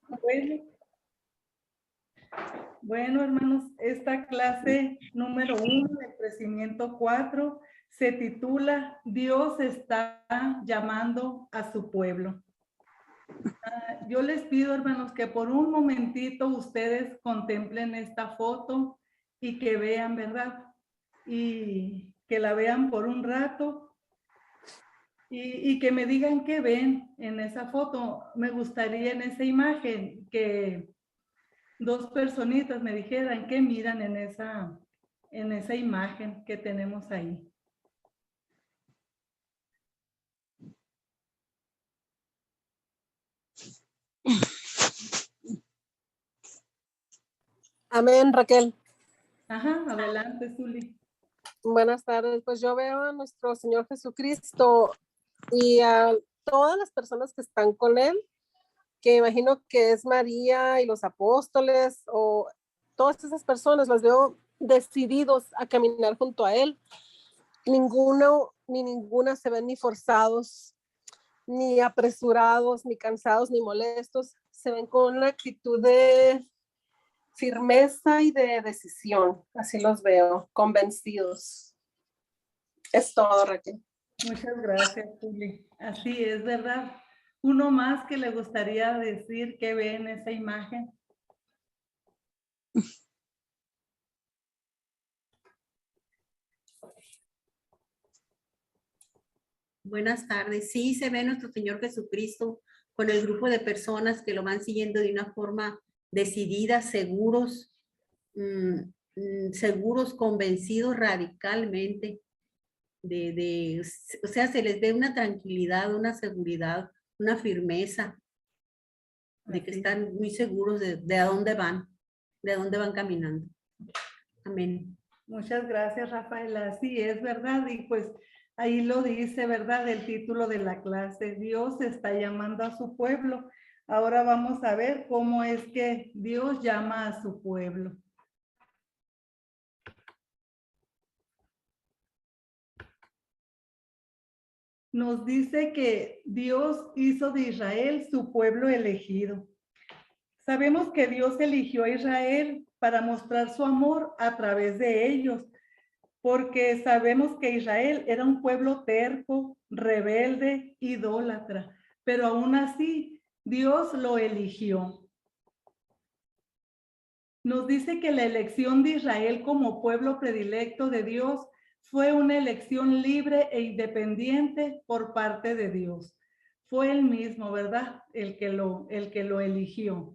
Bueno, bueno, hermanos, esta clase número 1 del crecimiento 4 se titula Dios está llamando a su pueblo. Yo les pido, hermanos, que por un momentito ustedes contemplen esta foto y que vean, ¿verdad? Y que la vean por un rato y que me digan qué ven en esa foto. Me gustaría en esa imagen que dos personitas me dijeran qué miran en esa imagen que tenemos ahí. Amén, Raquel. Ajá, adelante, Zuli. Buenas tardes. Pues yo veo a nuestro Señor Jesucristo y a todas las personas que están con Él, que imagino que es María y los apóstoles, o todas esas personas, las veo decididos a caminar junto a Él. Ninguno ni ninguna se ven ni forzados, ni apresurados, ni cansados, ni molestos. Se ven con una actitud de firmeza y de decisión. Así los veo, convencidos. Es todo, Raquel. Muchas gracias, Zuli. Así es, ¿verdad? Uno más que le gustaría decir qué ve en esa imagen. Buenas tardes. Sí, se ve nuestro Señor Jesucristo con el grupo de personas que lo van siguiendo de una forma decidida, seguros, seguros, convencidos radicalmente. O sea, se les ve una tranquilidad, una seguridad, una firmeza de que están muy seguros de a dónde van caminando. Amén. Muchas gracias, Rafaela. Así es, ¿verdad? Y pues ahí lo dice, ¿verdad? El título de la clase, Dios está llamando a su pueblo. Ahora vamos a ver cómo es que Dios llama a su pueblo. Nos dice que Dios hizo de Israel su pueblo elegido. Sabemos que Dios eligió a Israel para mostrar su amor a través de ellos, porque sabemos que Israel era un pueblo terco, rebelde, idólatra, pero aún así Dios lo eligió. Nos dice que la elección de Israel como pueblo predilecto de Dios fue una elección libre e independiente por parte de Dios. Fue él mismo, ¿verdad? El que lo eligió.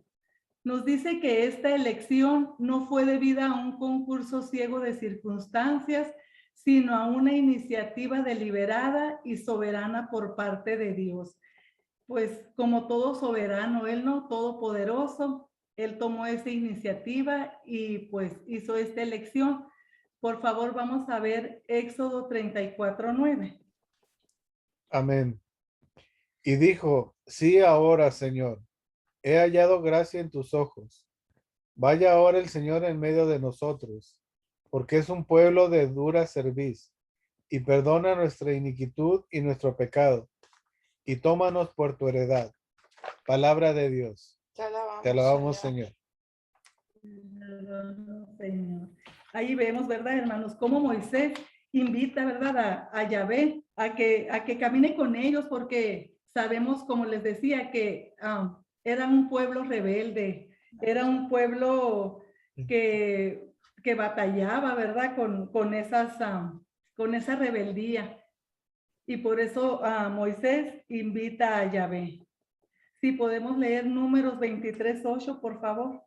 Nos dice que esta elección no fue debida a un concurso ciego de circunstancias, sino a una iniciativa deliberada y soberana por parte de Dios. Pues como todo soberano, Él no todopoderoso, Él tomó esa iniciativa y pues hizo esta elección. Por favor, vamos a ver Éxodo 34:9. Amén. Y dijo, sí, ahora, Señor, he hallado gracia en tus ojos. Vaya ahora el Señor en medio de nosotros, porque es un pueblo de dura cerviz, y perdona nuestra iniquidad y nuestro pecado, y tómanos por tu heredad. Palabra de Dios. Te alabamos, Señor. Señor. Ahí vemos, ¿verdad, hermanos? Cómo Moisés invita, ¿verdad? A Yahvé a que camine con ellos, porque sabemos, como les decía, que eran un pueblo rebelde, era un pueblo que batallaba, ¿verdad? Con esa rebeldía. Y por eso Moisés invita a Yahvé. Si podemos leer Números 23:8, por favor.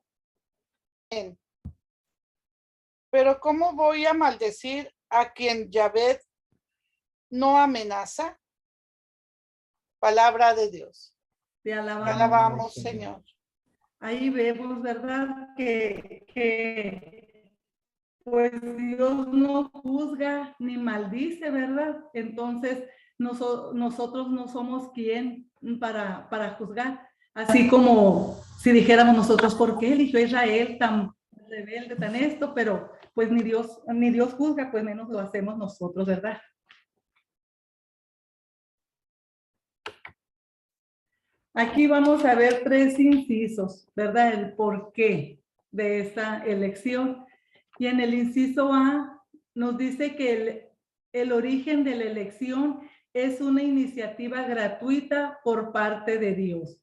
Pero ¿cómo voy a maldecir a quien Yahvé no amenaza? Palabra de Dios. Te Te alabamos, alabamos, Señor. Ahí vemos, ¿verdad? Que pues Dios no juzga ni maldice, ¿verdad? Entonces nosotros no somos quien para juzgar. Así como si dijéramos nosotros, ¿por qué eligió a Israel tan rebelde, tan esto? Pero pues ni Dios juzga, pues menos lo hacemos nosotros, ¿verdad? Aquí vamos a ver 3 incisos, ¿verdad? El porqué de esa elección. Y en el inciso A nos dice que el origen de la elección es una iniciativa gratuita por parte de Dios.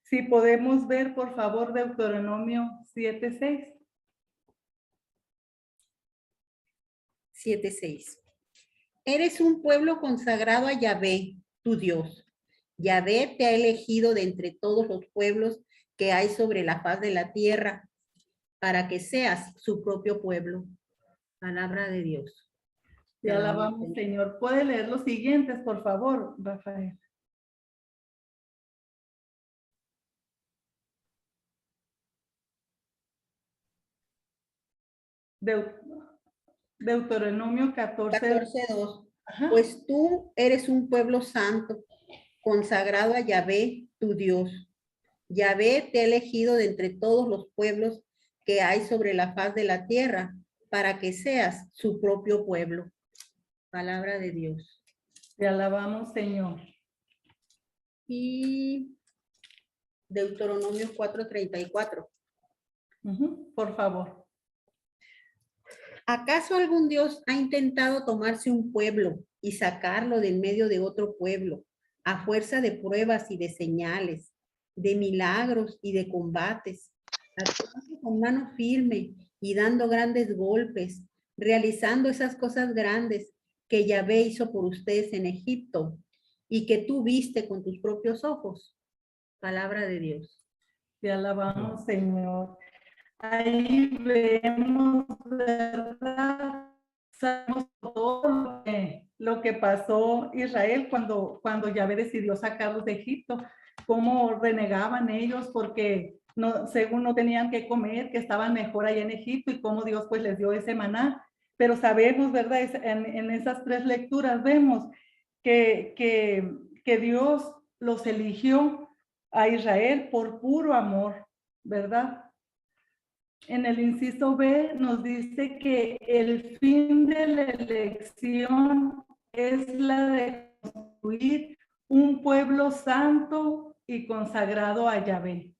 Si podemos ver, por favor, Deuteronomio 7:6. 7:6. Eres un pueblo consagrado a Yahvé, tu Dios. Yahvé te ha elegido de entre todos los pueblos que hay sobre la faz de la tierra para que seas su propio pueblo. Palabra de Dios. Te alabamos, Señor. ¿Puede leer los siguientes, por favor, Rafael? Deuteronomio 14. 14:2. Ajá. Pues tú eres un pueblo santo, consagrado a Yahvé, tu Dios. Yahvé te ha elegido de entre todos los pueblos que hay sobre la faz de la tierra para que seas su propio pueblo. Palabra de Dios. Te alabamos, Señor. Y Deuteronomio 4:34. Por favor. ¿Acaso algún Dios ha intentado tomarse un pueblo y sacarlo de en medio de otro pueblo a fuerza de pruebas y de señales, de milagros y de combates, actuando con mano firme y dando grandes golpes, realizando esas cosas grandes que Yahvé hizo por ustedes en Egipto y que tú viste con tus propios ojos? Palabra de Dios. Te alabamos, Señor. Ahí vemos, ¿verdad? Sabemos todo lo que pasó Israel cuando Yahvé decidió sacarlos de Egipto, cómo renegaban ellos porque no, según no tenían que comer, que estaban mejor allá en Egipto y cómo Dios pues les dio ese maná. Pero sabemos, ¿verdad? En esas 3 lecturas vemos que Dios los eligió a Israel por puro amor, ¿verdad? En el inciso B nos dice que el fin de la elección es la de construir un pueblo santo y consagrado a Yahvé.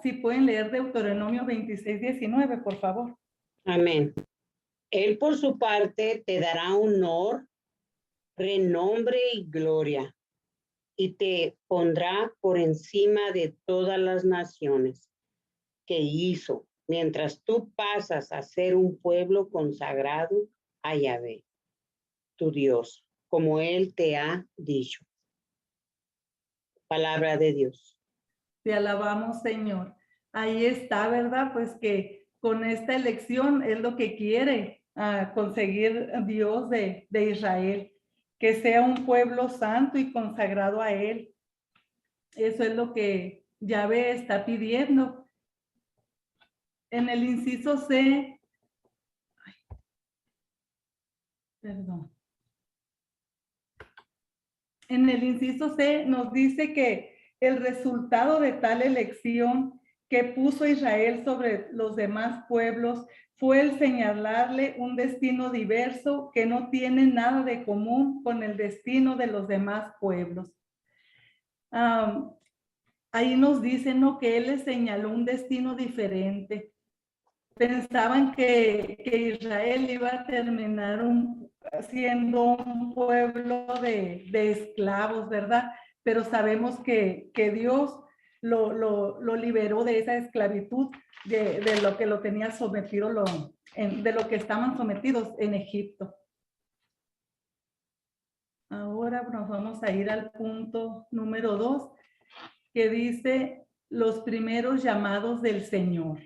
Si pueden leer Deuteronomio 26:19, por favor. Amén. Él por su parte te dará honor, renombre y gloria, y te pondrá por encima de todas las naciones que hizo, mientras tú pasas a ser un pueblo consagrado a Yahvé, tu Dios, como Él te ha dicho. Palabra de Dios. Te alabamos, Señor. Ahí está, ¿verdad? Pues que con esta elección es lo que quiere conseguir Dios de Israel, que sea un pueblo santo y consagrado a Él. Eso es lo que Yahvé está pidiendo. En el inciso C, perdón. En el inciso C nos dice que el resultado de tal elección que puso Israel sobre los demás pueblos fue el señalarle un destino diverso que no tiene nada de común con el destino de los demás pueblos. Ahí nos dicen, ¿no?, que él les señaló un destino diferente. Pensaban que Israel iba a terminar siendo un pueblo de esclavos, de pero sabemos que Dios lo liberó de esa esclavitud, de lo que lo tenía sometido, de lo que estaban sometidos en Egipto. Ahora nos vamos a ir al punto número 2, que dice los primeros llamados del Señor.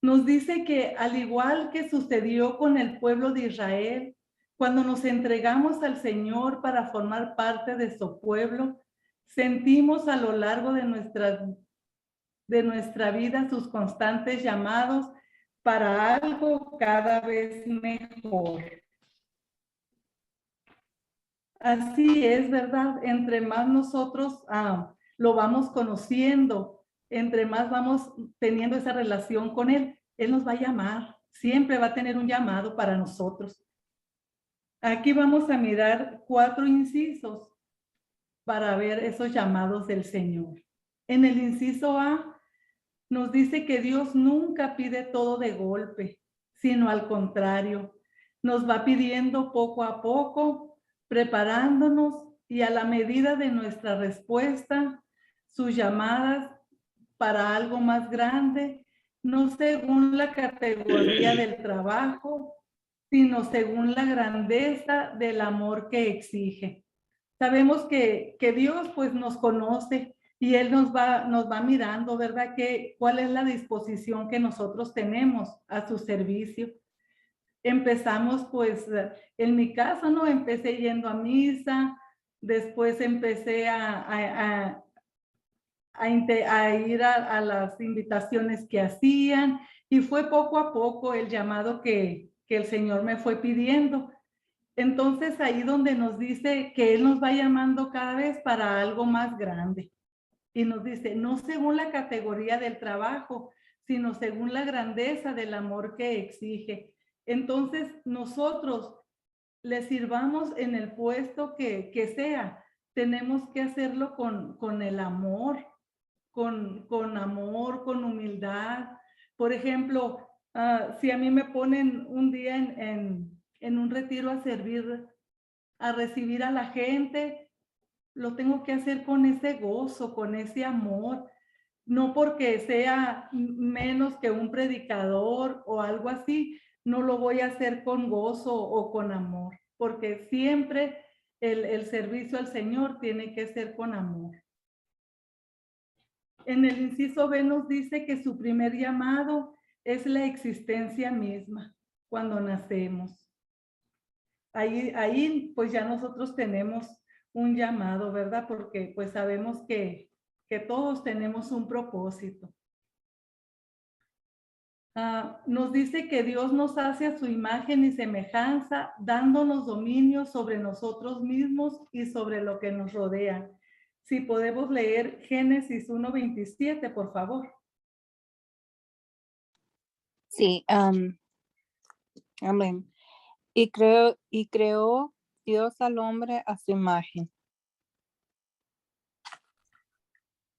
Nos dice que al igual que sucedió con el pueblo de Israel, cuando nos entregamos al Señor para formar parte de su pueblo, sentimos a lo largo de nuestra vida sus constantes llamados para algo cada vez mejor. Así es, ¿verdad? Entre más nosotros lo vamos conociendo, entre más vamos teniendo esa relación con Él, Él nos va a llamar, siempre va a tener un llamado para nosotros. Aquí vamos a mirar 4 incisos para ver esos llamados del Señor. En el inciso A nos dice que Dios nunca pide todo de golpe, sino al contrario, nos va pidiendo poco a poco, preparándonos y a la medida de nuestra respuesta, sus llamadas para algo más grande, no según la categoría del trabajo, sino según la grandeza del amor que exige. Sabemos que Dios pues nos conoce y Él nos va mirando, ¿verdad? ¿Cuál es la disposición que nosotros tenemos a su servicio? Empezamos pues, en mi caso, ¿no? Empecé yendo a misa, después empecé a ir a las invitaciones que hacían y fue poco a poco el llamado que el Señor me fue pidiendo. Entonces ahí donde nos dice que Él nos va llamando cada vez para algo más grande. Y nos dice, no según la categoría del trabajo, sino según la grandeza del amor que exige. Entonces nosotros le sirvamos en el puesto que sea, tenemos que hacerlo con el amor, con amor, con humildad. Por ejemplo, si a mí me ponen un día en un retiro a servir, a recibir a la gente, lo tengo que hacer con ese gozo, con ese amor, no porque sea menos que un predicador o algo así, no lo voy a hacer con gozo o con amor, porque siempre el servicio al Señor tiene que ser con amor. En el inciso B nos dice que su primer llamado es la existencia misma, cuando nacemos. Ahí pues ya nosotros tenemos un llamado, ¿verdad? Porque pues sabemos que todos tenemos un propósito. Nos dice que Dios nos hace a su imagen y semejanza, dándonos dominio sobre nosotros mismos y sobre lo que nos rodea. Si podemos leer Génesis 1:27, por favor. Sí, amén. Y creó Dios al hombre a su imagen.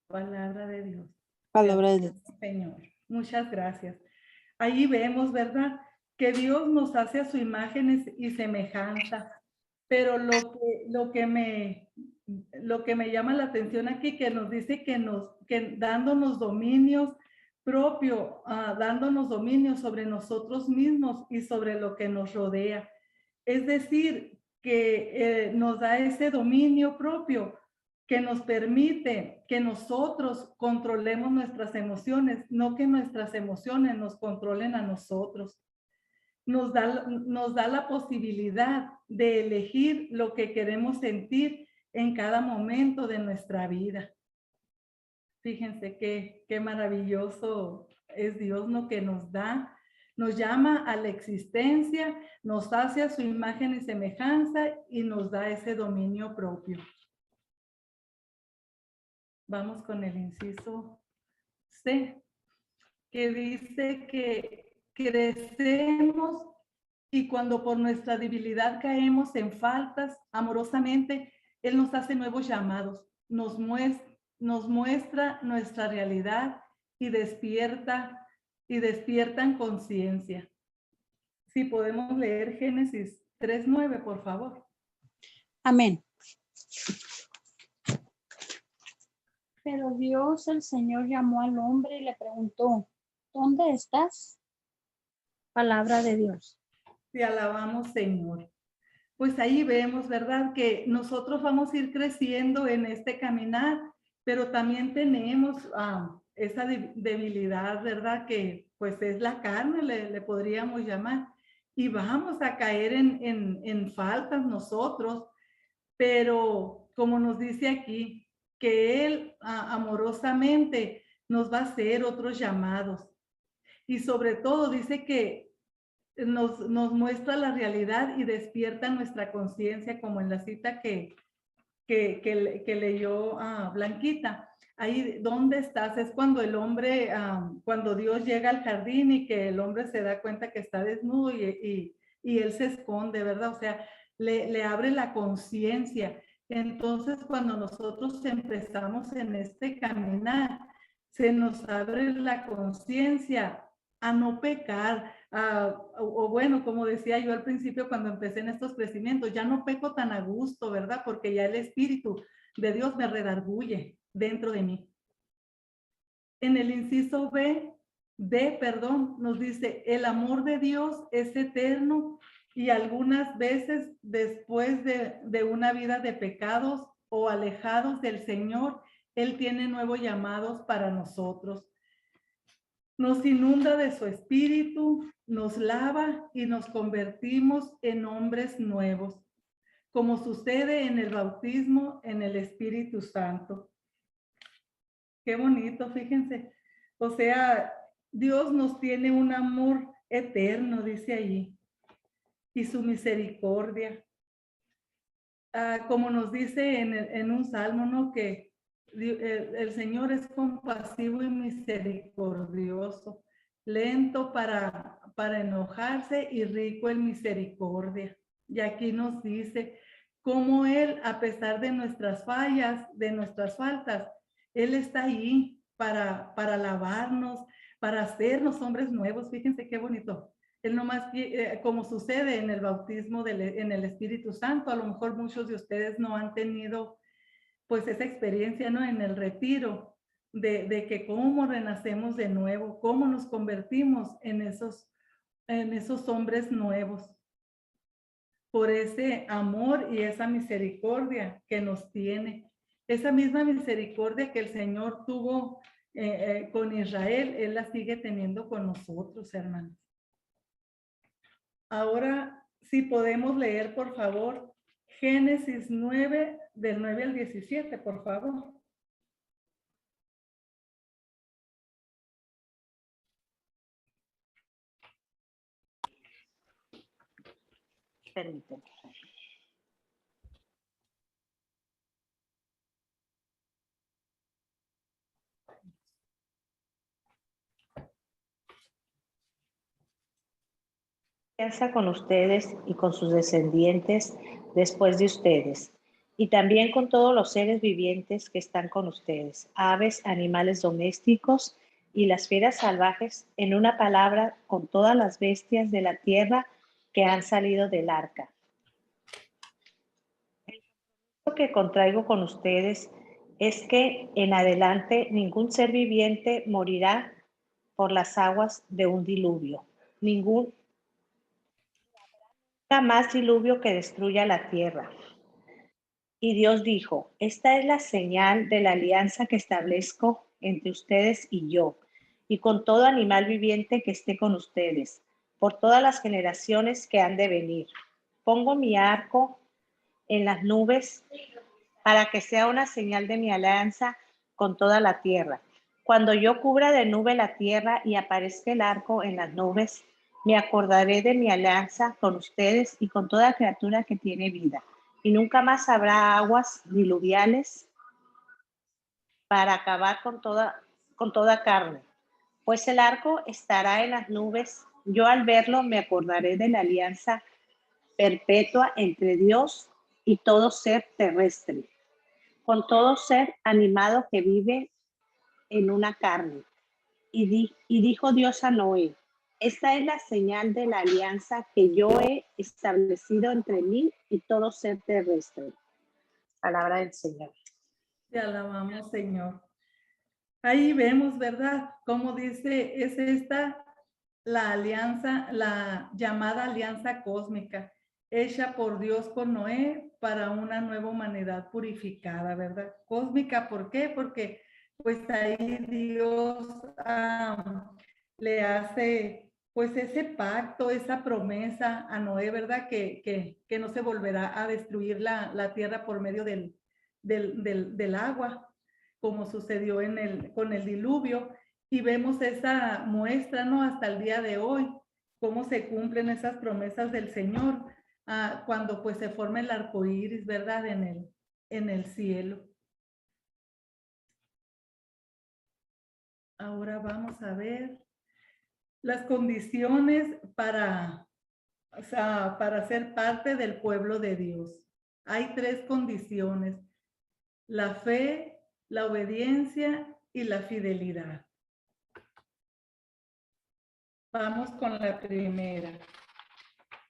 Palabra de Dios. Palabra de Dios. Señor, muchas gracias. Ahí vemos, ¿verdad? Que Dios nos hace a su imagen y semejanza. Pero lo que me llama la atención aquí, que nos dice que dándonos dominios propio, dándonos dominio sobre nosotros mismos y sobre lo que nos rodea. Es decir, que nos da ese dominio propio que nos permite que nosotros controlemos nuestras emociones, no que nuestras emociones nos controlen a nosotros. Nos da la posibilidad de elegir lo que queremos sentir en cada momento de nuestra vida. Fíjense qué maravilloso es Dios, ¿no? Que nos llama a la existencia, nos hace a su imagen y semejanza y nos da ese dominio propio. Vamos con el inciso C, que dice que crecemos y cuando por nuestra debilidad caemos en faltas, amorosamente, Él nos hace nuevos llamados, nos muestra nuestra realidad y despiertan conciencia. Si podemos leer Génesis 3:9, por favor. Amén. Pero Dios, el Señor, llamó al hombre y le preguntó, ¿dónde estás? Palabra de Dios. Te alabamos, Señor. Pues ahí vemos, ¿verdad? Que nosotros vamos a ir creciendo en este caminar, pero también tenemos esa debilidad, ¿verdad? Que pues es la carne, le podríamos llamar. Y vamos a caer en faltas nosotros, pero como nos dice aquí, que Él amorosamente nos va a hacer otros llamados. Y sobre todo dice que nos muestra la realidad y despierta nuestra conciencia, como en la cita que leyó Blanquita. Ahí, ¿dónde estás? Es cuando el hombre, cuando Dios llega al jardín y que el hombre se da cuenta que está desnudo y él se esconde, ¿verdad? O sea, le abre la conciencia. Entonces, cuando nosotros empezamos en este caminar, se nos abre la conciencia a no pecar, o bueno, como decía yo al principio cuando empecé en estos crecimientos, ya no peco tan a gusto, ¿verdad? Porque ya el Espíritu de Dios me redarguye dentro de mí. En el inciso perdón, nos dice, el amor de Dios es eterno y algunas veces después de una vida de pecados o alejados del Señor, Él tiene nuevos llamados para nosotros. Nos inunda de su espíritu, nos lava y nos convertimos en hombres nuevos, como sucede en el bautismo en el Espíritu Santo. Qué bonito, fíjense. O sea, Dios nos tiene un amor eterno, dice allí, y su misericordia. Como nos dice en un salmo, ¿no? Que el Señor es compasivo y misericordioso, lento para enojarse y rico en misericordia. Y aquí nos dice cómo Él, a pesar de nuestras fallas, de nuestras faltas, Él está ahí para lavarnos, para hacernos hombres nuevos. Fíjense qué bonito. Él nomás, como sucede en el bautismo en el Espíritu Santo, a lo mejor muchos de ustedes no han tenido pues esa experiencia, ¿no? En el retiro, de que cómo renacemos de nuevo, cómo nos convertimos en esos hombres nuevos, por ese amor y esa misericordia que nos tiene. Esa misma misericordia que el Señor tuvo con Israel, Él la sigue teniendo con nosotros, hermanos. Ahora, si podemos leer, por favor, Génesis 9, del 9 al 17, por favor. Permíteme. Alianza con ustedes y con sus descendientes después de ustedes, y también con todos los seres vivientes que están con ustedes, aves, animales domésticos y las fieras salvajes, en una palabra, con todas las bestias de la tierra que han salido del arca. Lo que contraigo con ustedes es que en adelante ningún ser viviente morirá por las aguas de un diluvio, ningún más diluvio que destruya la tierra. Y Dios dijo, esta es la señal de la alianza que establezco entre ustedes y yo, y con todo animal viviente que esté con ustedes, por todas las generaciones que han de venir. Pongo mi arco en las nubes para que sea una señal de mi alianza con toda la tierra. Cuando yo cubra de nube la tierra y aparezca el arco en las nubes, me acordaré de mi alianza con ustedes y con toda criatura que tiene vida. Y nunca más habrá aguas diluviales para acabar con toda carne. Pues el arco estará en las nubes. Yo al verlo me acordaré de la alianza perpetua entre Dios y todo ser terrestre, con todo ser animado que vive en una carne. Y dijo Dios a Noé, esta es la señal de la alianza que yo he establecido entre mí y todo ser terrestre. Palabra del Señor. Te alabamos, Señor. Ahí vemos, ¿verdad? Como dice, es esta la alianza, la llamada alianza cósmica, hecha por Dios con Noé para una nueva humanidad purificada, ¿verdad? Cósmica, ¿por qué? Porque pues ahí Dios le hace pues ese pacto, esa promesa a Noé, ¿verdad? Que no se volverá a destruir la tierra por medio del agua, como sucedió con el diluvio. Y vemos esa muestra, ¿no? Hasta el día de hoy, cómo se cumplen esas promesas del Señor cuando pues se forma el arco iris, ¿verdad? En el cielo. Ahora vamos a ver las condiciones para o sea, para ser parte del pueblo de Dios. Hay 3 condiciones: la fe, la obediencia y la fidelidad. Vamos con la primera,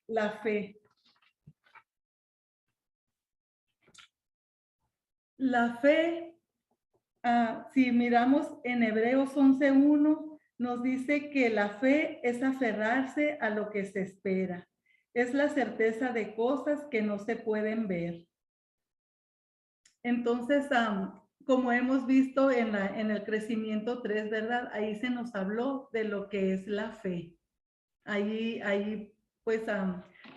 la fe. La fe, si miramos en Hebreos 11:1, nos dice que la fe es aferrarse a lo que se espera. Es la certeza de cosas que no se pueden ver. Entonces, como hemos visto en el crecimiento 3, ¿verdad? Ahí se nos habló de lo que es la fe. Ahí pues,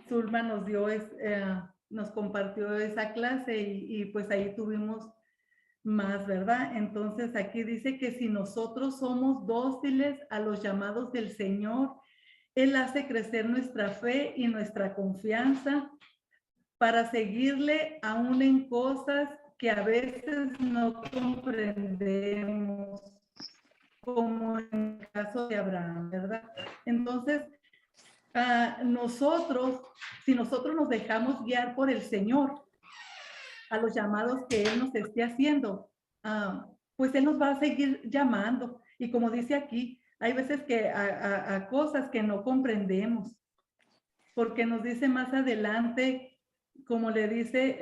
Zulma nos dio, nos compartió esa clase y pues ahí tuvimos más, ¿verdad? Entonces aquí dice que si nosotros somos dóciles a los llamados del Señor, Él hace crecer nuestra fe y nuestra confianza para seguirle aún en cosas que a veces no comprendemos, como en el caso de Abraham, ¿verdad? Entonces, si nosotros nos dejamos guiar por el Señor, a los llamados que Él nos esté haciendo, pues Él nos va a seguir llamando. Y como dice aquí, hay veces que a cosas que no comprendemos, porque nos dice más adelante, como le dice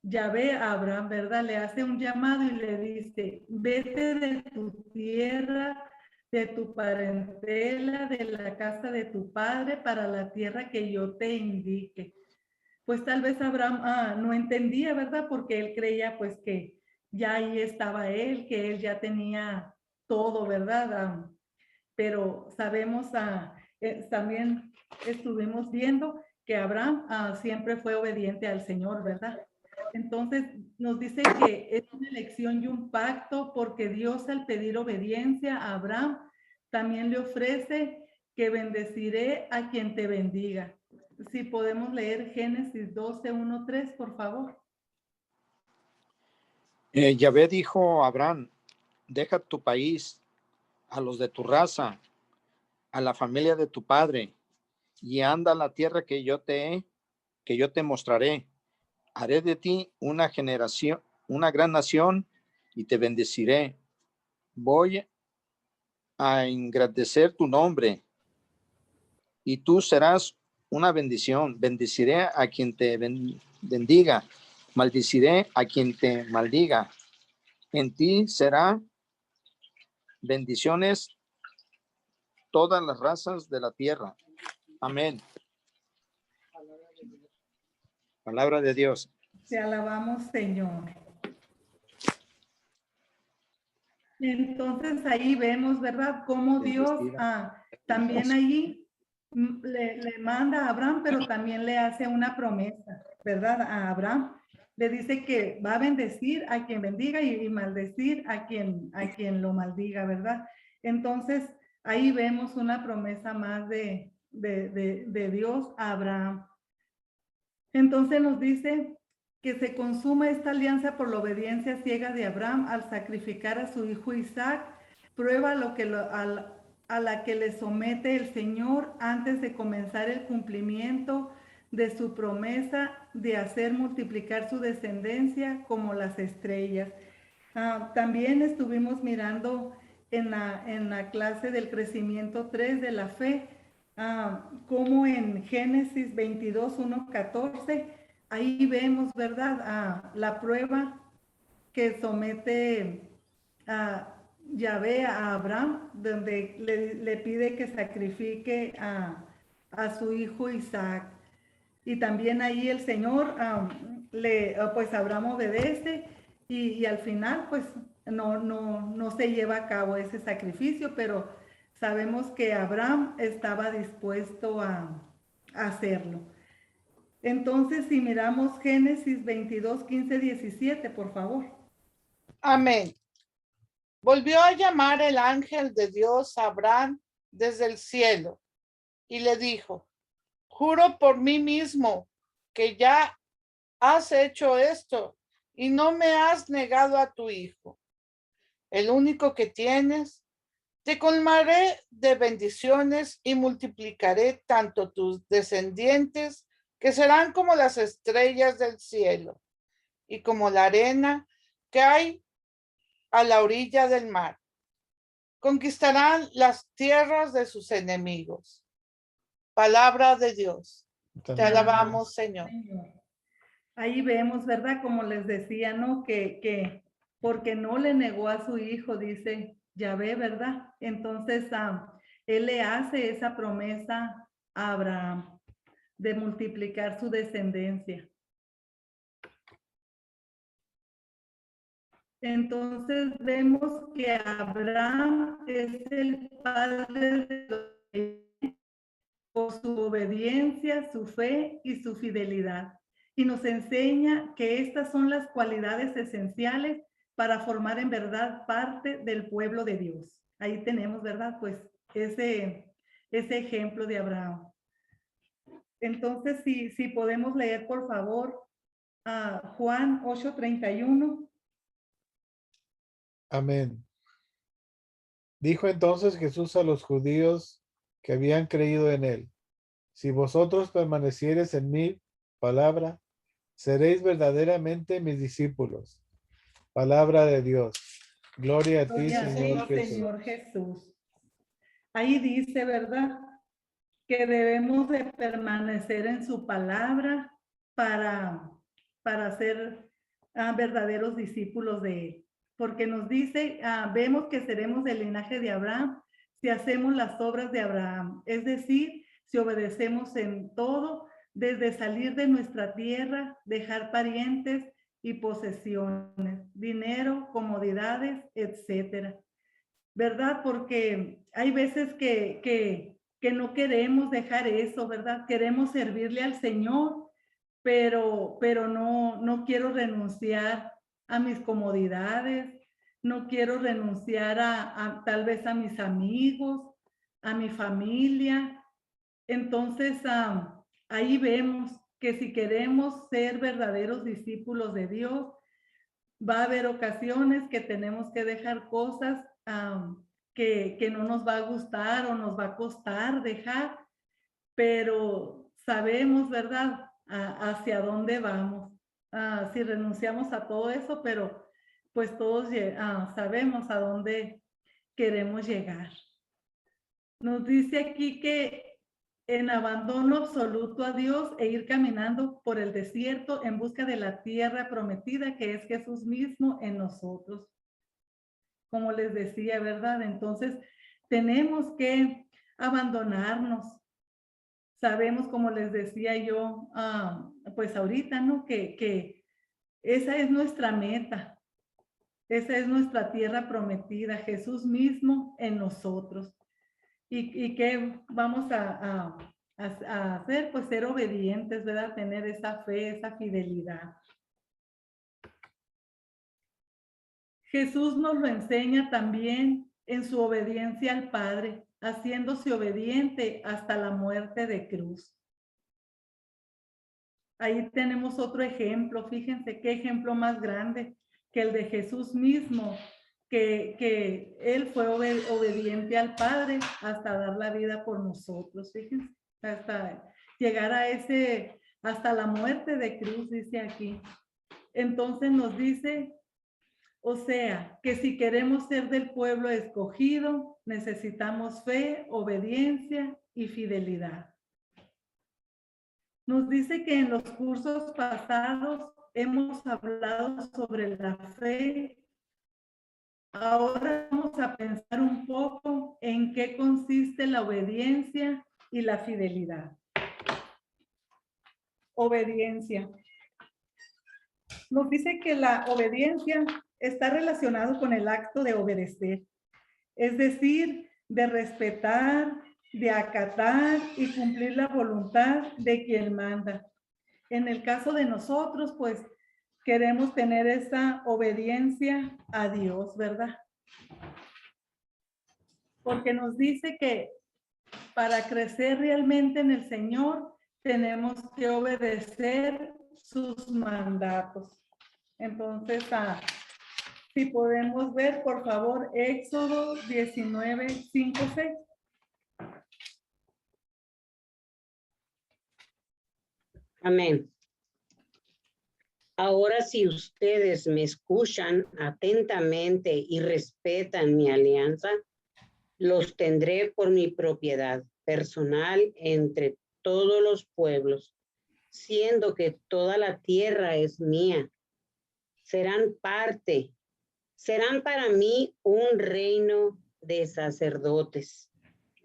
Yahvé a Abraham, ¿verdad? Le hace un llamado y le dice: vete de tu tierra, de tu parentela, de la casa de tu padre, para la tierra que yo te indique. Pues tal vez Abraham no entendía, ¿verdad? Porque él creía pues que ya ahí estaba él, que él ya tenía todo, ¿verdad? Pero sabemos, también estuvimos viendo que Abraham siempre fue obediente al Señor, ¿verdad? Entonces nos dice que es una elección y un pacto, porque Dios, al pedir obediencia a Abraham, también le ofrece que bendeciré a quien te bendiga. Si podemos leer Génesis 12:1-3, por favor. Yahvé dijo a Abraham: deja tu país, a los de tu raza, a la familia de tu padre, y anda a la tierra que yo te mostraré. Haré de ti una gran nación, y te bendeciré. Voy a engrandecer tu nombre, y tú serás una bendición. Bendeciré a quien te bendiga, maldeciré a quien te maldiga. En ti será bendiciones todas las razas de la tierra. Amén. Palabra de Dios. Te alabamos, Señor. Entonces ahí vemos, ¿verdad? Cómo Dios también allí le manda a Abraham, pero también le hace una promesa, ¿verdad? A Abraham le dice que va a bendecir a quien bendiga y maldecir a quien lo maldiga, ¿verdad? Entonces ahí vemos una promesa más de Dios a Abraham. Entonces nos dice que se consuma esta alianza por la obediencia ciega de Abraham al sacrificar a su hijo Isaac, prueba a la que le somete el Señor antes de comenzar el cumplimiento de su promesa de hacer multiplicar su descendencia como las estrellas. También estuvimos mirando en la clase del crecimiento 3 de la fe, como en Génesis 22:1-14, ahí vemos, ¿verdad? La prueba que somete a Yahvé a Abraham, donde le pide que sacrifique a su hijo Isaac. Y también ahí el Señor, pues Abraham obedece y al final pues no se lleva a cabo ese sacrificio, pero sabemos que Abraham estaba dispuesto a hacerlo. Entonces, si miramos Génesis 22:15-17, por favor. Amén. Volvió a llamar el ángel de Dios a Abraham desde el cielo y le dijo: juro por mí mismo que ya has hecho esto y no me has negado a tu hijo, el único que tienes. Te colmaré de bendiciones y multiplicaré tanto tus descendientes, que serán como las estrellas del cielo y como la arena que hay a la orilla del mar. Conquistarán las tierras de sus enemigos. Palabra de Dios. Te alabamos, Señor. Ahí vemos, ¿verdad? Como les decía, ¿no? Que porque no le negó a su hijo, dice Yahvé, ¿verdad? Entonces, él le hace esa promesa a Abraham de multiplicar su descendencia. Entonces vemos que Abraham es el padre de los, por su obediencia, su fe y su fidelidad. Y nos enseña que estas son las cualidades esenciales para formar en verdad parte del pueblo de Dios. Ahí tenemos, ¿verdad? Pues ese ejemplo de Abraham. Entonces, si podemos leer, por favor, a Juan 8:31. Amén. Dijo entonces Jesús a los judíos que habían creído en él: si vosotros permaneciereis en mi palabra, seréis verdaderamente mis discípulos. Palabra de Dios. Gloria a ti, Gloria a Señor ti, Jesús. Señor Jesús. Ahí dice, ¿verdad? Que debemos de permanecer en su palabra para ser verdaderos discípulos de él. Porque nos dice, vemos que seremos del linaje de Abraham si hacemos las obras de Abraham. Es decir, si obedecemos en todo, desde salir de nuestra tierra, dejar parientes y posesiones, dinero, comodidades, etcétera. ¿Verdad? Porque hay veces que no queremos dejar eso, ¿verdad? Queremos servirle al Señor, pero no quiero renunciar a mis comodidades, no quiero renunciar tal vez a mis amigos, a mi familia. Entonces, ahí vemos que si queremos ser verdaderos discípulos de Dios, va a haber ocasiones que tenemos que dejar cosas que no nos va a gustar o nos va a costar dejar, pero sabemos, ¿verdad? Hacia dónde vamos. Si renunciamos a todo eso, pero pues todos sabemos a dónde queremos llegar. Nos dice aquí que en abandono absoluto a Dios e ir caminando por el desierto en busca de la tierra prometida, que es Jesús mismo en nosotros. Como les decía, ¿verdad? Entonces, tenemos que abandonarnos. Sabemos, como les decía yo, pues ahorita, ¿no? Que esa es nuestra meta. Esa es nuestra tierra prometida, Jesús mismo en nosotros. ¿Y qué vamos a hacer? Pues ser obedientes, ¿verdad? Tener esa fe, esa fidelidad. Jesús nos lo enseña también en su obediencia al Padre, haciéndose obediente hasta la muerte de cruz. Ahí tenemos otro ejemplo, fíjense qué ejemplo más grande que el de Jesús mismo, que él fue obediente al Padre hasta dar la vida por nosotros, fíjense, hasta llegar hasta la muerte de cruz, dice aquí. Entonces nos dice, o sea, que si queremos ser del pueblo escogido, necesitamos fe, obediencia y fidelidad. Nos dice que en los cursos pasados hemos hablado sobre la fe. Ahora vamos a pensar un poco en qué consiste la obediencia y la fidelidad. Obediencia. Nos dice que la obediencia está relacionado con el acto de obedecer, es decir, de respetar, de acatar y cumplir la voluntad de quien manda. En el caso de nosotros, pues, queremos tener esa obediencia a Dios, ¿verdad? Porque nos dice que para crecer realmente en el Señor, tenemos que obedecer sus mandatos. Entonces, Si podemos ver, por favor, Éxodo 19, 5, 6. Amén. Ahora si ustedes me escuchan atentamente y respetan mi alianza, los tendré por mi propiedad personal entre todos los pueblos, siendo que toda la tierra es mía. Serán para mí un reino de sacerdotes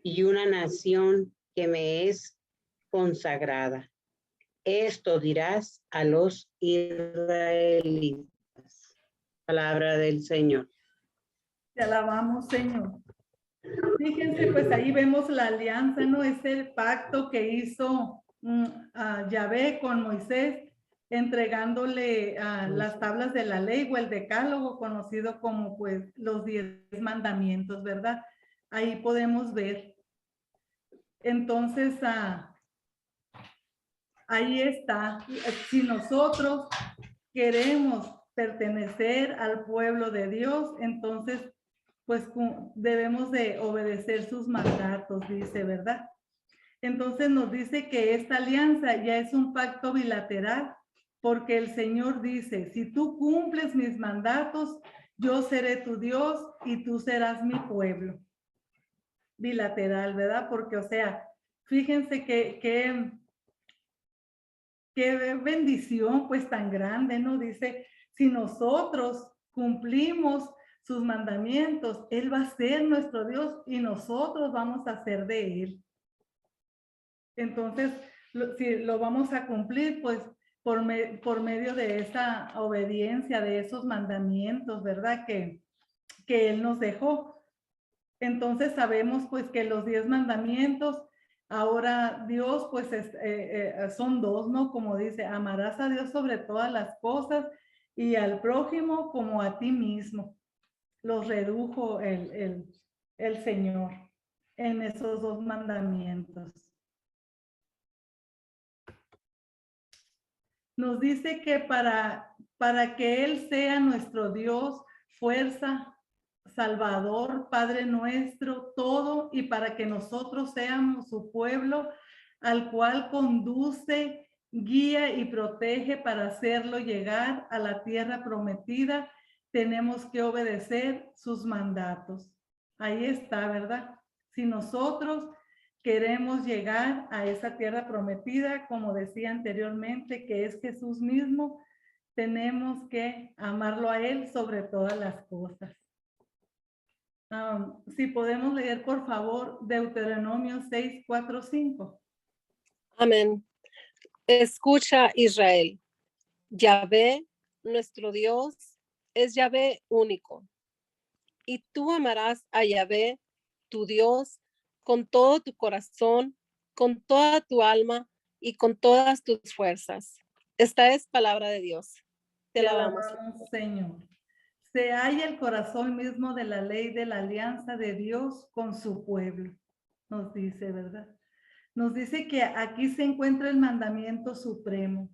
y una nación que me es consagrada. Esto dirás a los israelitas. Palabra del Señor. Te alabamos, Señor. Fíjense, pues ahí vemos la alianza, ¿no? Es el pacto que hizo Yahvé con Moisés, entregándole las tablas de la ley o el decálogo, conocido como pues los 10 mandamientos, ¿verdad? Ahí podemos ver. Entonces, ahí está. Si nosotros queremos pertenecer al pueblo de Dios, entonces pues debemos de obedecer sus mandatos, dice, ¿verdad? Entonces nos dice que esta alianza ya es un pacto bilateral, porque el Señor dice, si tú cumples mis mandatos, yo seré tu Dios y tú serás mi pueblo. Bilateral, ¿verdad? Porque, o sea, fíjense qué bendición pues tan grande, ¿no? Dice, si nosotros cumplimos sus mandamientos, Él va a ser nuestro Dios y nosotros vamos a ser de Él. Entonces, si lo vamos a cumplir, pues por medio de esa obediencia, de esos mandamientos, ¿verdad? Que Él nos dejó. Entonces sabemos pues que los 10 mandamientos, ahora Dios pues son 2, ¿no? Como dice, amarás a Dios sobre todas las cosas y al prójimo como a ti mismo. Los redujo el Señor en esos 2 mandamientos. Nos dice que para que Él sea nuestro Dios, fuerza, Salvador, Padre nuestro, todo, y para que nosotros seamos su pueblo, al cual conduce, guía y protege para hacerlo llegar a la tierra prometida, tenemos que obedecer sus mandatos. Ahí está, ¿verdad? Si nosotros queremos llegar a esa tierra prometida, como decía anteriormente, que es Jesús mismo, tenemos que amarlo a Él sobre todas las cosas. Si podemos leer, por favor, Deuteronomio 6, 4, 5. Amén. Escucha, Israel. Yahvé, nuestro Dios, es Yahvé único. Y tú amarás a Yahvé, tu Dios, con todo tu corazón, con toda tu alma y con todas tus fuerzas. Esta es palabra de Dios. Te alabamos, Señor. Se halla el corazón mismo de la ley de la alianza de Dios con su pueblo. Nos dice, ¿verdad? Nos dice que aquí se encuentra el mandamiento supremo.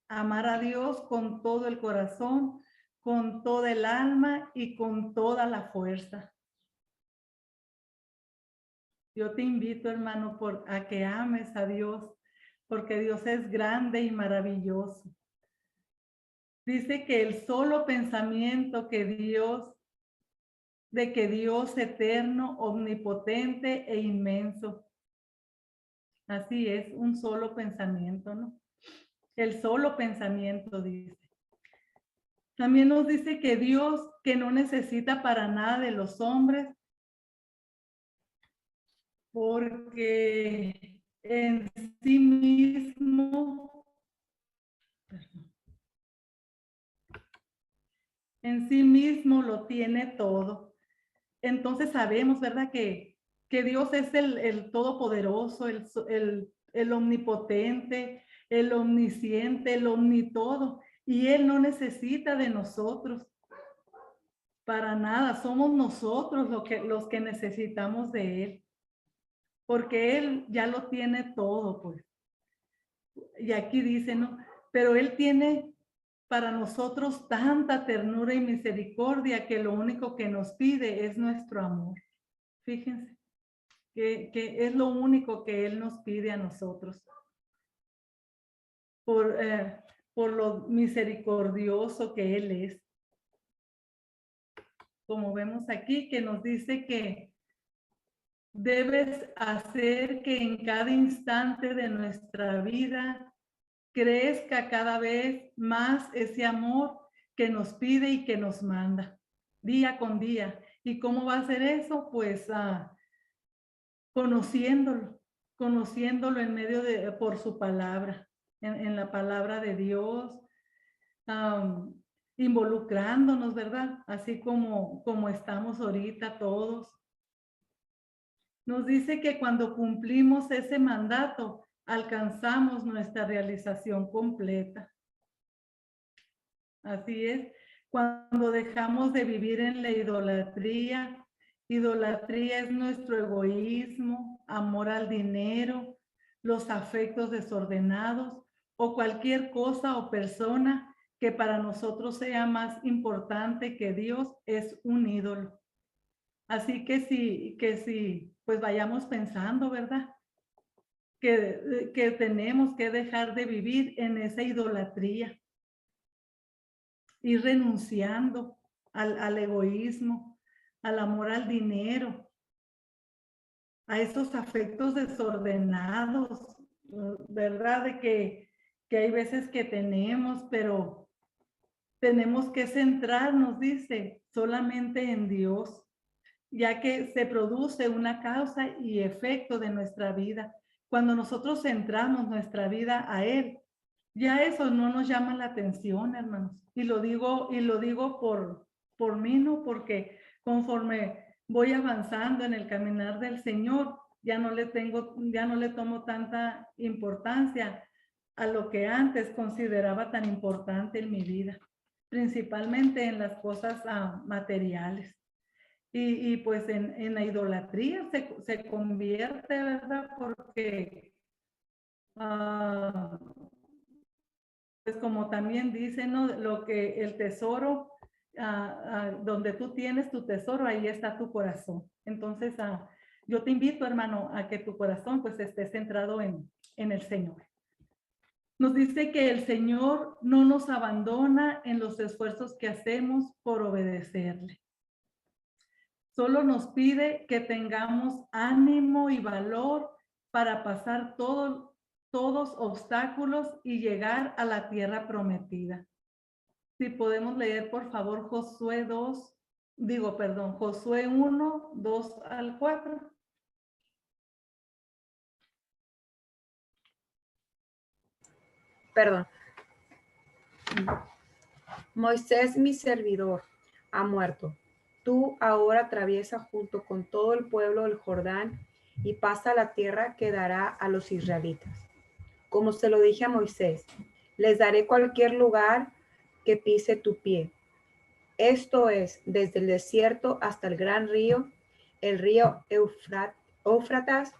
Amar a Dios con todo el corazón, con toda el alma y con toda la fuerza. Yo te invito, hermano, a que ames a Dios, porque Dios es grande y maravilloso. Dice que el solo pensamiento de que Dios eterno, omnipotente e inmenso. Así es, un solo pensamiento, ¿no? El solo pensamiento, dice. También nos dice que Dios, que no necesita para nada de los hombres, porque en sí mismo, lo tiene todo. Entonces sabemos, ¿verdad? Que Dios es el todopoderoso, el omnipotente, el omnisciente, el omnitodo. Y Él no necesita de nosotros para nada. Somos nosotros los que necesitamos de Él. Porque Él ya lo tiene todo, pues. Y aquí dice, ¿no? Pero Él tiene para nosotros tanta ternura y misericordia que lo único que nos pide es nuestro amor. Fíjense que es lo único que Él nos pide a nosotros. Por lo misericordioso que Él es. Como vemos aquí, que nos dice que debes hacer que en cada instante de nuestra vida crezca cada vez más ese amor que nos pide y que nos manda día con día. ¿Y cómo va a ser eso? Pues conociéndolo en medio de, por su palabra, en la palabra de Dios, involucrándonos, ¿verdad? Así como estamos ahorita todos. Nos dice que cuando cumplimos ese mandato, alcanzamos nuestra realización completa. Así es, cuando dejamos de vivir en la idolatría, idolatría es nuestro egoísmo, amor al dinero, los afectos desordenados o cualquier cosa o persona que para nosotros sea más importante que Dios, es un ídolo. Así que sí, pues vayamos pensando, ¿verdad? Que tenemos que dejar de vivir en esa idolatría y renunciando al egoísmo, al amor al dinero, a esos afectos desordenados, ¿verdad? De que hay veces que tenemos, pero tenemos que centrarnos, dice, solamente en Dios, ya que se produce una causa y efecto de nuestra vida. Cuando nosotros centramos nuestra vida a Él, ya eso no nos llama la atención, hermanos. Y lo digo por mí, ¿no? Porque conforme voy avanzando en el caminar del Señor, ya no le tomo tanta importancia a lo que antes consideraba tan importante en mi vida, principalmente en las cosas materiales. Y pues en la idolatría se convierte, ¿verdad? Porque pues como también dice, ¿no? Lo que el tesoro, donde tú tienes tu tesoro, ahí está tu corazón. Entonces, yo te invito, hermano, a que tu corazón pues esté centrado en el Señor. Nos dice que el Señor no nos abandona en los esfuerzos que hacemos por obedecerle. Solo nos pide que tengamos ánimo y valor para pasar todos obstáculos y llegar a la tierra prometida. Si podemos leer, por favor, Josué 1, 2 al 4. Perdón. Moisés, mi servidor, ha muerto. Tú ahora atraviesa junto con todo el pueblo el Jordán y pasa la tierra que dará a los israelitas. Como se lo dije a Moisés, les daré cualquier lugar que pise tu pie. Esto es, desde el desierto hasta el gran río, el río Éufrates,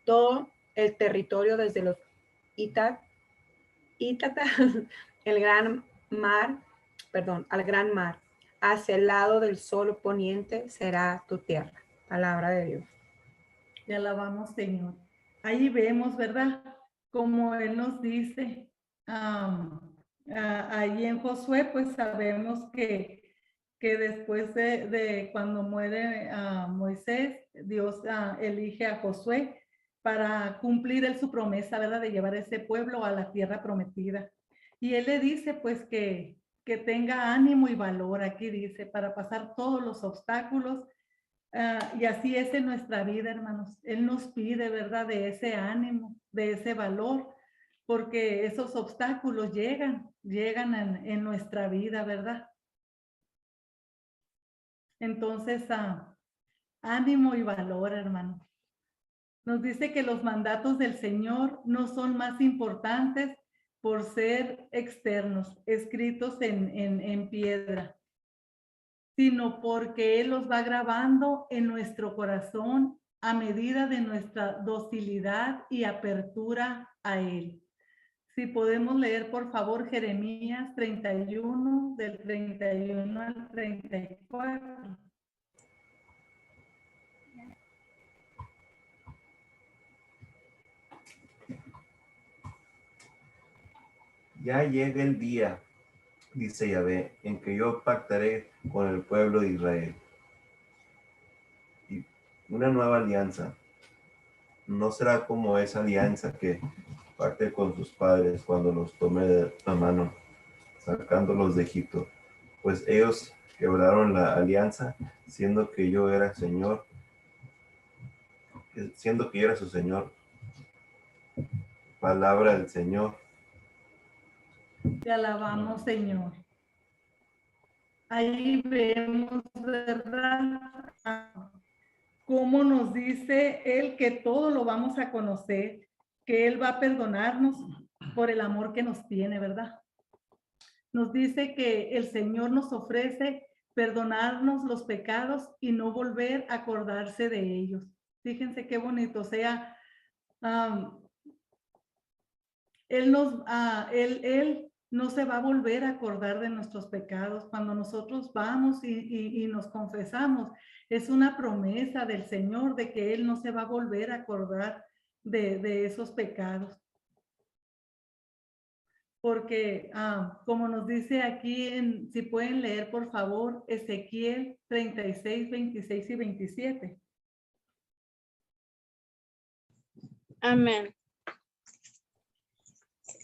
todo el territorio desde los Ítatas, al gran mar, hacia el lado del sol poniente será tu tierra. Palabra de Dios. Te alabamos, Señor. Ahí vemos, ¿verdad? Como Él nos dice, ahí en Josué, pues sabemos que después de cuando muere Moisés, Dios elige a Josué para cumplir su promesa, ¿verdad? De llevar ese pueblo a la tierra prometida. Y Él le dice, pues, que tenga ánimo y valor, aquí dice, para pasar todos los obstáculos. Y así es en nuestra vida, hermanos. Él nos pide, ¿verdad? De ese ánimo, de ese valor, porque esos obstáculos llegan en nuestra vida, ¿verdad? Entonces, ánimo y valor, hermano. Nos dice que los mandatos del Señor no son más importantes por ser externos, escritos en piedra, sino porque Él los va grabando en nuestro corazón a medida de nuestra docilidad y apertura a Él. Si podemos leer, por favor, Jeremías 31, del 31 al 34. Ya llega el día, dice Yahvé, en que yo pactaré con el pueblo de Israel. Y una nueva alianza. No será como esa alianza que pacté con sus padres cuando los tomé de la mano, sacándolos de Egipto. Pues ellos quebraron la alianza, siendo que yo era su Señor. Palabra del Señor. Te alabamos, Señor. Ahí vemos, ¿verdad? Cómo nos dice Él que todo lo vamos a conocer, que Él va a perdonarnos por el amor que nos tiene, ¿verdad? Nos dice que el Señor nos ofrece perdonarnos los pecados y no volver a acordarse de ellos. Fíjense qué bonito, o sea, Él no se va a volver a acordar de nuestros pecados. Cuando nosotros vamos y nos confesamos, es una promesa del Señor de que Él no se va a volver a acordar de esos pecados. Porque, como nos dice aquí, si pueden leer, por favor, Ezequiel 36, 26 y 27. Amén.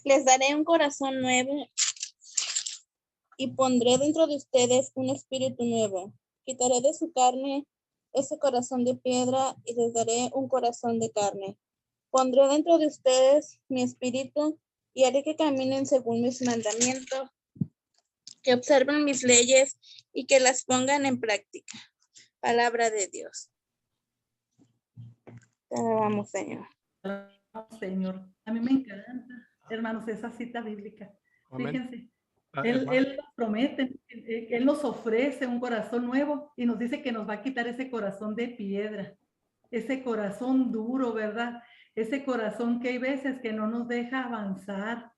Les daré un corazón nuevo y pondré dentro de ustedes un espíritu nuevo. Quitaré de su carne ese corazón de piedra y les daré un corazón de carne. Pondré dentro de ustedes mi espíritu y haré que caminen según mis mandamientos, que observen mis leyes y que las pongan en práctica. Palabra de Dios. Te alabamos, Señor. Señor, a mí me encanta, hermanos, esa cita bíblica. Amén. Fíjense, Hermano. Él nos promete, Él nos ofrece un corazón nuevo y nos dice que nos va a quitar ese corazón de piedra, ese corazón duro, ¿verdad? Ese corazón que hay veces que no nos deja avanzar.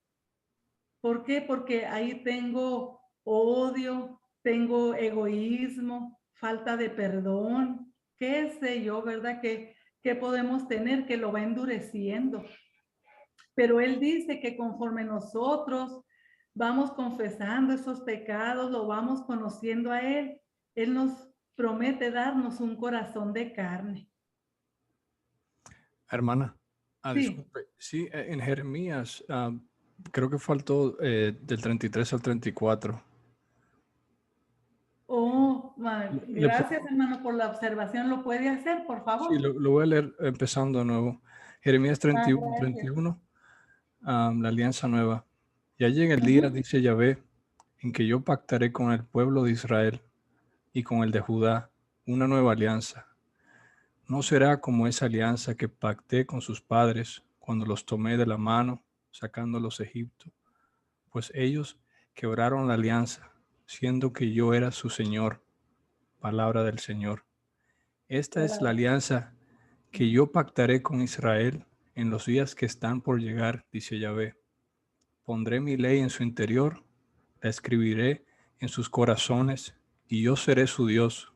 ¿Por qué? Porque ahí tengo odio, tengo egoísmo, falta de perdón, qué sé yo, ¿verdad? Que podemos tener que lo va endureciendo. Pero Él dice que conforme nosotros vamos confesando esos pecados, lo vamos conociendo a Él, Él nos promete darnos un corazón de carne. Hermana, Sí. disculpe, sí, en Jeremías, creo que faltó del 33 al 34. Oh, gracias, hermano, por la observación. ¿Lo puede hacer, por favor? Sí, lo voy a leer empezando de nuevo. Jeremías 31, 31, la alianza nueva. Ya llega el día, dice Yahvé, en que yo pactaré con el pueblo de Israel y con el de Judá una nueva alianza. No será como esa alianza que pacté con sus padres cuando los tomé de la mano, sacándolos de Egipto, pues ellos quebraron la alianza, siendo que yo era su Señor. Palabra del Señor. Esta es la alianza que yo pactaré con Israel en los días que están por llegar, dice Yahvé. Pondré mi ley en su interior, la escribiré en sus corazones, y yo seré su Dios,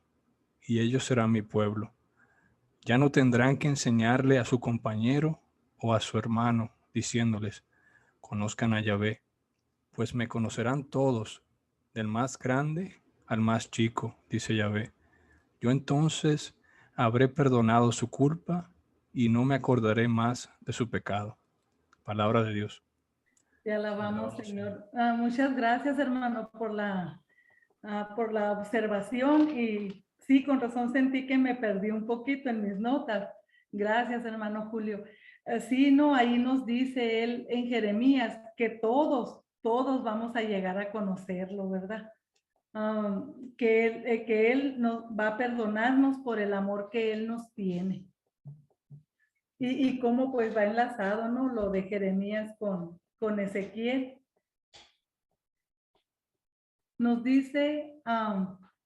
y ellos serán mi pueblo. Ya no tendrán que enseñarle a su compañero o a su hermano, diciéndoles, conozcan a Yahvé, pues me conocerán todos, del más grande al más chico, dice Yahvé. Yo entonces habré perdonado su culpa y no me acordaré más de su pecado. Palabra de Dios. Te alabamos, Señor. Muchas gracias, hermano, por la observación. Y sí, con razón sentí que me perdí un poquito en mis notas. Gracias, hermano Julio. Sí, no, ahí nos dice él en Jeremías que todos vamos a llegar a conocerlo, ¿verdad? Que él nos va a perdonarnos por el amor que Él nos tiene. Y cómo pues va enlazado, ¿no? Lo de Jeremías con Ezequiel. Nos dice,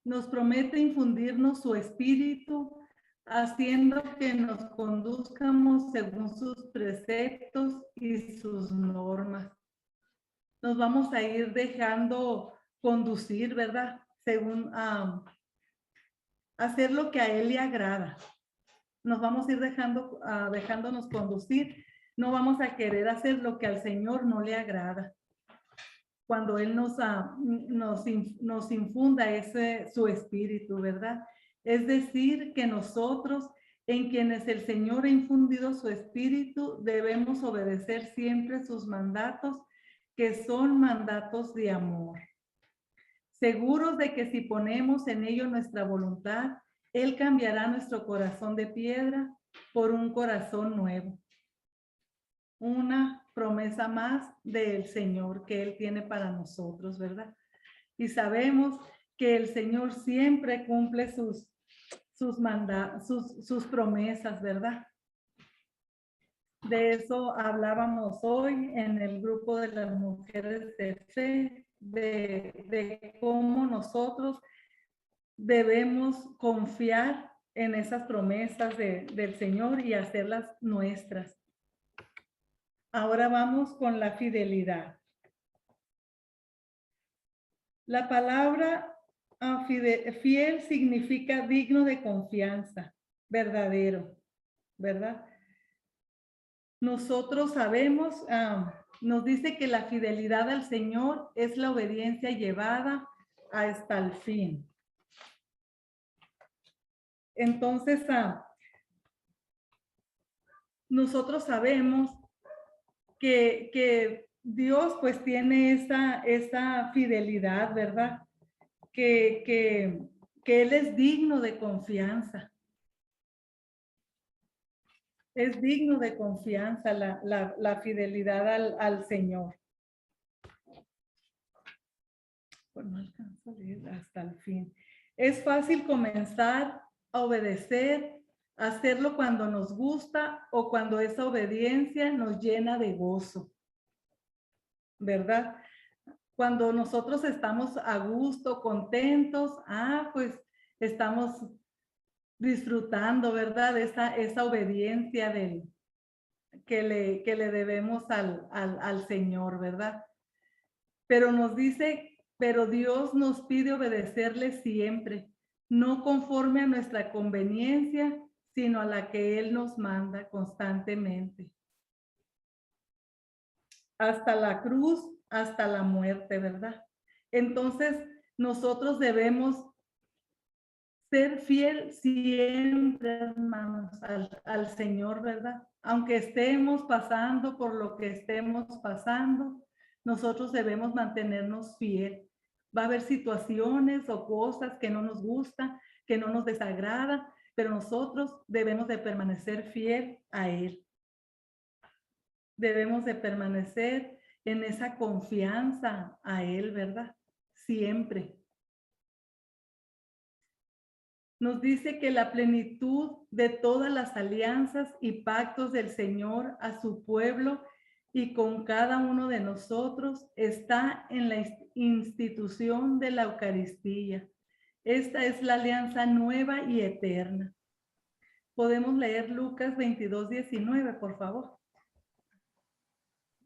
nos promete infundirnos su espíritu, haciendo que nos conduzcamos según sus preceptos y sus normas. nos vamos a ir dejando conducir, ¿verdad? Según hacer lo que a Él le agrada. Nos vamos a ir dejándonos conducir. No vamos a querer hacer lo que al Señor no le agrada. Cuando Él nos infunda su espíritu, ¿verdad? Es decir, que nosotros, en quienes el Señor ha infundido su espíritu, debemos obedecer siempre sus mandatos, que son mandatos de amor. Seguros de que si ponemos en ello nuestra voluntad, Él cambiará nuestro corazón de piedra por un corazón nuevo. Una promesa más del Señor que Él tiene para nosotros, ¿verdad? Y sabemos que el Señor siempre cumple sus promesas, ¿verdad? De eso hablábamos hoy en el grupo de las mujeres de fe, de cómo nosotros debemos confiar en esas promesas del Señor y hacerlas nuestras. Ahora vamos con la fidelidad. La palabra fiel significa digno de confianza, verdadero, ¿verdad? Nosotros sabemos, nos dice que la fidelidad al Señor es la obediencia llevada hasta el fin. Entonces, nosotros sabemos que Dios pues tiene esa fidelidad, ¿verdad? Que Él es digno de confianza. Es digno de confianza la fidelidad al Señor. Pues no alcanzo a leer hasta el fin. Es fácil comenzar a obedecer, a hacerlo cuando nos gusta o cuando esa obediencia nos llena de gozo, ¿verdad? Cuando nosotros estamos a gusto, contentos, pues estamos disfrutando, ¿verdad? Esa obediencia que le debemos al Señor, ¿verdad? Pero nos dice, pero Dios nos pide obedecerle siempre, no conforme a nuestra conveniencia, sino a la que Él nos manda constantemente. Hasta la cruz, hasta la muerte, ¿verdad? Entonces, nosotros debemos ser fiel siempre, hermanos, al Señor, ¿verdad? Aunque estemos pasando por lo que estemos pasando, nosotros debemos mantenernos fiel. Va a haber situaciones o cosas que no nos gustan, que no nos desagradan, pero nosotros debemos de permanecer fiel a Él. Debemos de permanecer en esa confianza a Él, ¿verdad? Siempre. Nos dice que la plenitud de todas las alianzas y pactos del Señor a su pueblo y con cada uno de nosotros está en la institución de la Eucaristía. Esta es la alianza nueva y eterna. Podemos leer Lucas 22:19, por favor.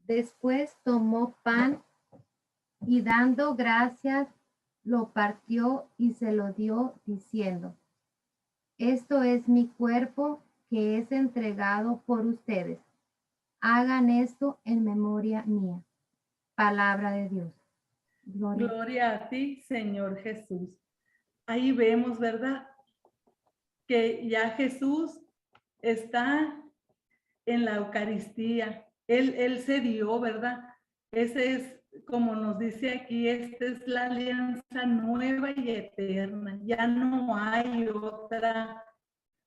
Después tomó pan y dando gracias, lo partió y se lo dio diciendo: esto es mi cuerpo que es entregado por ustedes. Hagan esto en memoria mía. Palabra de Dios. Gloria a ti, Señor Jesús. Ahí vemos, ¿verdad? Que ya Jesús está en la Eucaristía. Él se dio, ¿verdad? Ese es, como nos dice aquí, esta es la alianza nueva y eterna. Ya no hay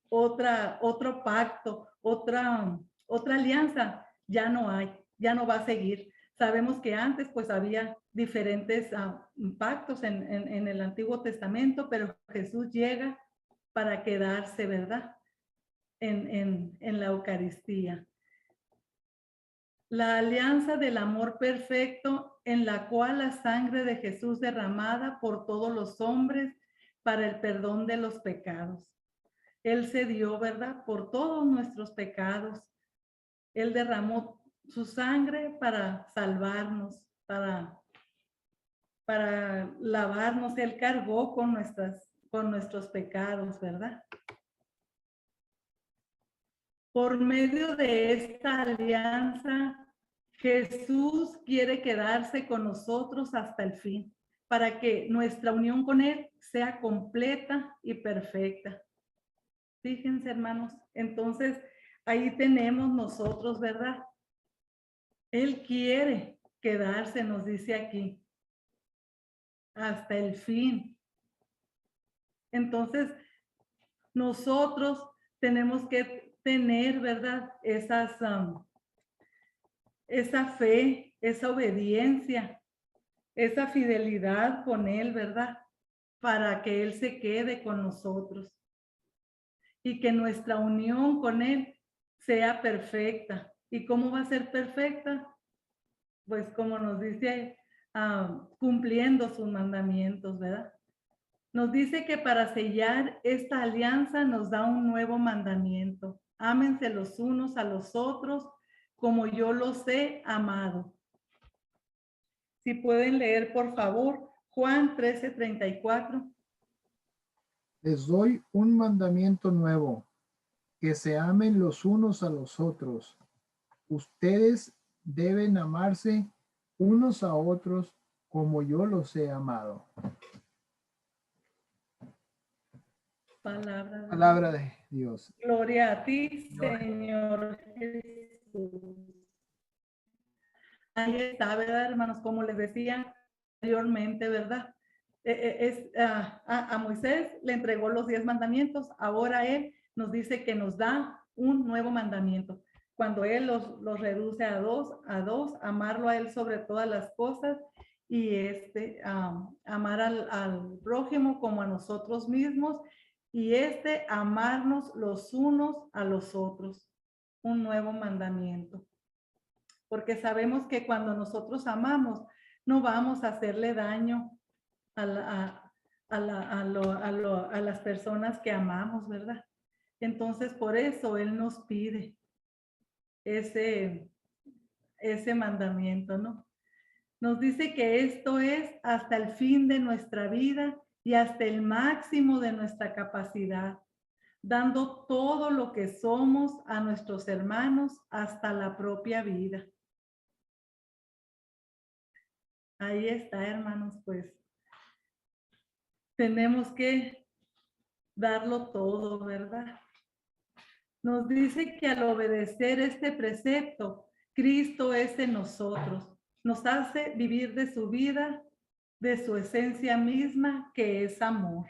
otro pacto, otra alianza. Ya no hay, ya no va a seguir. Sabemos que antes pues había diferentes pactos en el Antiguo Testamento, pero Jesús llega para quedarse, ¿verdad? En la Eucaristía. La alianza del amor perfecto en la cual la sangre de Jesús derramada por todos los hombres para el perdón de los pecados. Él se dio, ¿verdad? Por todos nuestros pecados. Él derramó su sangre para salvarnos, para lavarnos. Él cargó con nuestros pecados, ¿verdad? Por medio de esta alianza, Jesús quiere quedarse con nosotros hasta el fin, para que nuestra unión con Él sea completa y perfecta. Fíjense, hermanos, entonces ahí tenemos nosotros, ¿verdad? Él quiere quedarse, nos dice aquí, hasta el fin. Entonces, nosotros tenemos que tener, ¿verdad? Esa fe, esa obediencia, esa fidelidad con Él, ¿verdad? Para que Él se quede con nosotros y que nuestra unión con Él sea perfecta. ¿Y cómo va a ser perfecta? Pues como nos dice, cumpliendo sus mandamientos, ¿verdad? Nos dice que para sellar esta alianza nos da un nuevo mandamiento. Ámense los unos a los otros como yo los he amado. Si pueden leer, por favor, Juan 13:34. Les doy un mandamiento nuevo, que se amen los unos a los otros. Ustedes deben amarse unos a otros como yo los he amado. Palabra de Dios. Gloria a ti, Señor Jesús. Ahí está, ¿verdad, hermanos? Como les decía anteriormente, ¿verdad? A Moisés le entregó los 10 mandamientos. Ahora Él nos dice que nos da un nuevo mandamiento. Cuando Él los reduce a dos, amarlo a Él sobre todas las cosas y amar al prójimo como a nosotros mismos y amarnos los unos a los otros. Un nuevo mandamiento. Porque sabemos que cuando nosotros amamos, no vamos a hacerle daño a las personas que amamos, ¿verdad? Entonces, por eso Él nos pide ese mandamiento, ¿no? Nos dice que esto es hasta el fin de nuestra vida y hasta el máximo de nuestra capacidad, dando todo lo que somos a nuestros hermanos hasta la propia vida. Ahí está, hermanos, pues tenemos que darlo todo, ¿verdad? Nos dice que al obedecer este precepto, Cristo es en nosotros. Nos hace vivir de su vida, de su esencia misma, que es amor.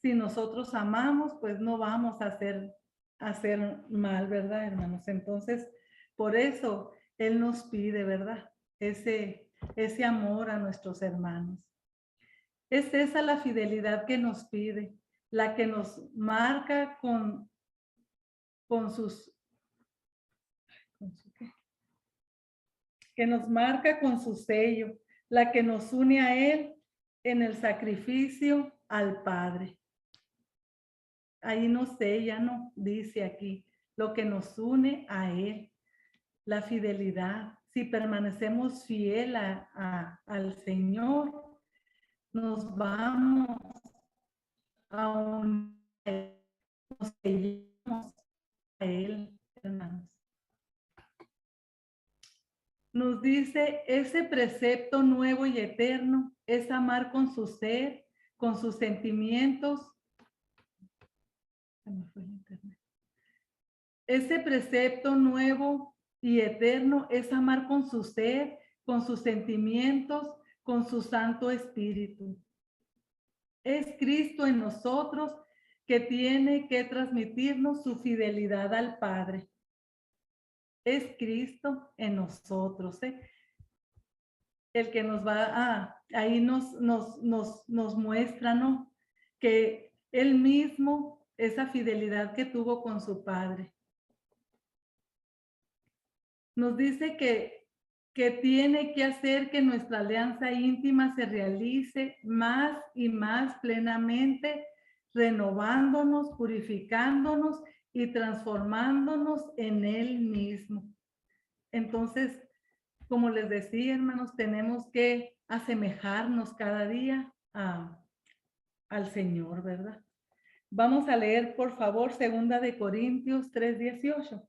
Si nosotros amamos, pues no vamos a hacer mal, ¿verdad, hermanos? Entonces, por eso Él nos pide, ¿verdad? Ese amor a nuestros hermanos. Es esa la fidelidad que nos pide, la que nos marca con su sello, la que nos une a Él en el sacrificio al Padre. Ahí nos sella, ¿no? Dice aquí, lo que nos une a Él, la fidelidad. Si permanecemos fiel al Señor, nos vamos a unir, nos sellamos a Él, hermanos. Nos dice, ese precepto nuevo y eterno es amar con su ser, con sus sentimientos. Ese precepto nuevo y eterno es amar con su ser, con sus sentimientos, con su Santo Espíritu. Es Cristo en nosotros que tiene que transmitirnos su fidelidad al Padre. Es Cristo en nosotros, el que nos va ahí nos muestra, ¿no? Que Él mismo, esa fidelidad que tuvo con su Padre. Nos dice que tiene que hacer que nuestra alianza íntima se realice más y más plenamente, renovándonos, purificándonos y transformándonos en Él mismo. Entonces, como les decía, hermanos, tenemos que asemejarnos cada día al Señor, ¿verdad? Vamos a leer, por favor, 2 de Corintios 3:18.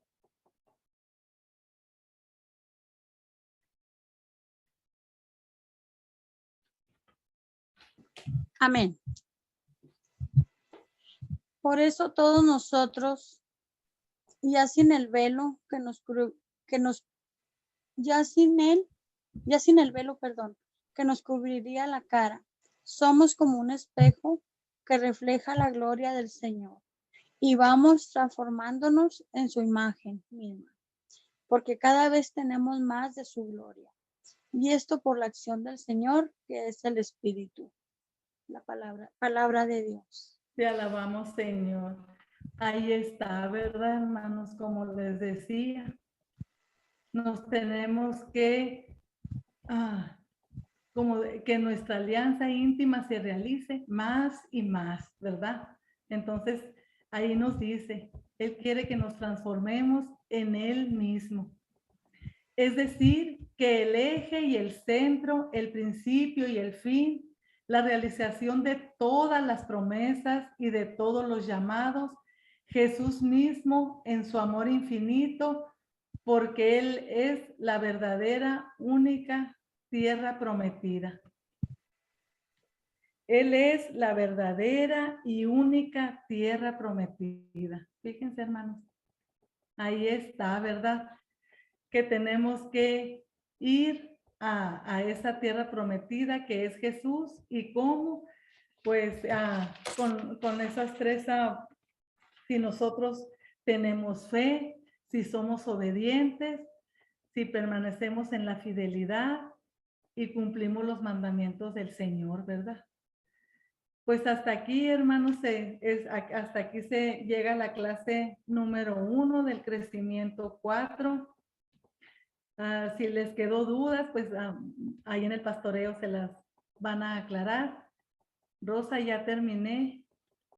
Amén. Por eso todos nosotros, ya sin el velo ya sin el velo, perdón, que nos cubriría la cara, somos como un espejo que refleja la gloria del Señor y vamos transformándonos en su imagen misma, porque cada vez tenemos más de su gloria. Y esto por la acción del Señor, que es el Espíritu. La palabra de Dios. Te alabamos, Señor. Ahí está, ¿verdad, hermanos? Como les decía, nos tenemos que, que nuestra alianza íntima se realice más y más, ¿verdad? Entonces, ahí nos dice, Él quiere que nos transformemos en Él mismo. Es decir, que el eje y el centro, el principio y el fin, la realización de todas las promesas y de todos los llamados, Jesús mismo en su amor infinito, porque Él es la verdadera, única tierra prometida. Él es la verdadera y única tierra prometida. Fíjense, hermanos. Ahí está, ¿verdad? Que tenemos que ir a esa tierra prometida que es Jesús. ¿Y cómo? Pues con esas tres, si nosotros tenemos fe, si somos obedientes, si permanecemos en la fidelidad y cumplimos los mandamientos del Señor, ¿verdad? Pues hasta aquí, hermanos, hasta aquí se llega la clase número 1 del crecimiento 4. Si les quedó dudas, pues ahí en el pastoreo se las van a aclarar. Rosa, ya terminé